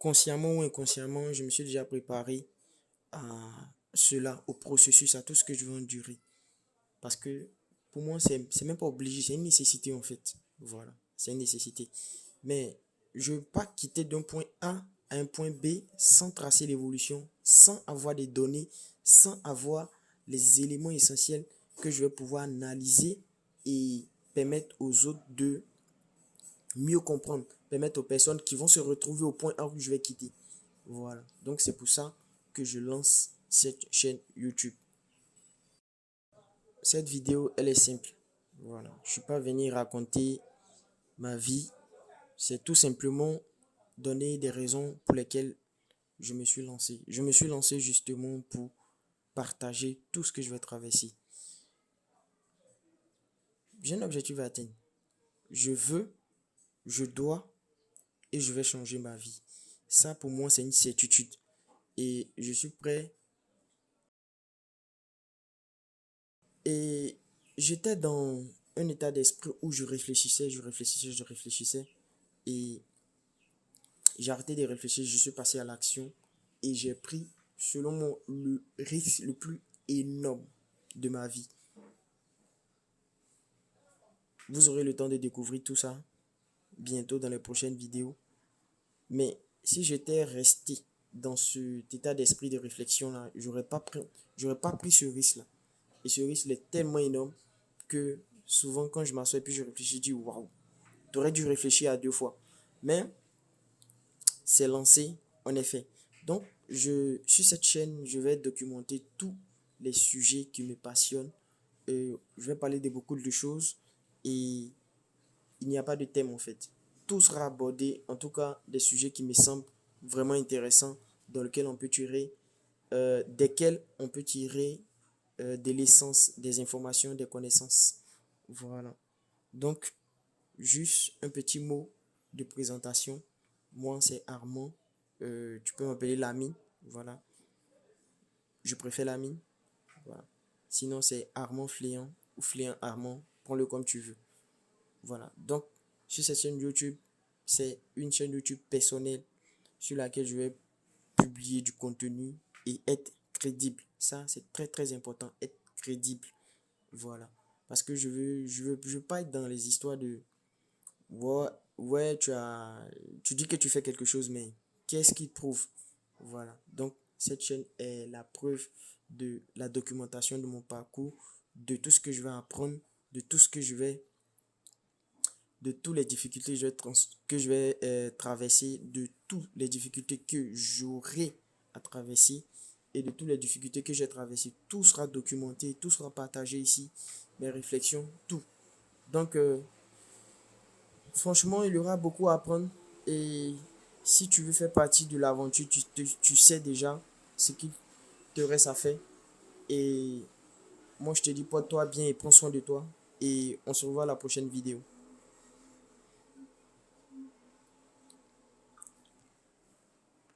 consciemment ou inconsciemment, je me suis déjà préparé à cela, au processus, à tout ce que je veux endurer. Parce que pour moi, c'est même pas obligé, c'est une nécessité en fait. Voilà, c'est une nécessité. Mais je ne veux pas quitter d'un point A à un point B sans tracer l'évolution, sans avoir des données, sans avoir les éléments essentiels que je vais pouvoir analyser et permettre aux autres de mieux comprendre, permettre aux personnes qui vont se retrouver au point A où je vais quitter. Voilà. Donc c'est pour ça que je lance cette chaîne YouTube. Cette vidéo, elle est simple. Voilà. Je ne suis pas venu raconter ma vie. C'est tout simplement donner des raisons pour lesquelles je me suis lancé. Je me suis lancé justement pour partager tout ce que je vais traverser. J'ai un objectif à atteindre. Je veux, je dois et je vais changer ma vie. Ça, pour moi, c'est une certitude. Et je suis prêt. Et j'étais dans un état d'esprit où je réfléchissais. Et j'ai arrêté de réfléchir, je suis passé à l'action. Et j'ai pris, selon moi, le risque le plus énorme de ma vie. Vous aurez le temps de découvrir tout ça bientôt dans les prochaines vidéos. Mais si j'étais resté dans cet état d'esprit de réflexion-là, j'aurais pas pris ce risque-là. Et ce risque est tellement énorme que souvent quand je m'assois et puis je réfléchis, je dis waouh, tu aurais dû réfléchir à deux fois. Mais c'est lancé, en effet. Donc, sur cette chaîne, je vais documenter tous les sujets qui me passionnent. Je vais parler de beaucoup de choses et il n'y a pas de thème en fait. Tout sera abordé, en tout cas des sujets qui me semblent vraiment intéressants, dans lesquels on peut tirer, desquels on peut tirer de l'essence, des informations, des connaissances. Voilà. Donc, juste un petit mot de présentation. Moi, c'est Armand. Tu peux m'appeler l'ami. Voilà. Je préfère l'ami. Voilà. Sinon, c'est Armand Fléan ou Fléan Armand. Prends-le comme tu veux. Voilà. Donc, sur cette chaîne YouTube, c'est une chaîne YouTube personnelle sur laquelle je vais publier du contenu et être crédible. Ça, c'est très, très important. Être crédible. Voilà. Parce que je veux pas être dans les histoires de ouais, ouais, tu dis que tu fais quelque chose, mais qu'est-ce qui te prouve? Voilà. Donc, cette chaîne est la preuve de la documentation de mon parcours, de tout ce que je vais apprendre, de tout ce que je vais, de toutes les difficultés que je vais traverser, de toutes les difficultés que j'aurai à traverser et de toutes les difficultés que j'ai traversées. Tout sera documenté, tout sera partagé ici, mes réflexions, tout. Donc, franchement, il y aura beaucoup à apprendre. Et si tu veux faire partie de l'aventure, tu sais déjà ce qu'il te reste à faire. Et moi, je te dis, porte-toi bien et prends soin de toi. Et on se revoit à la prochaine vidéo.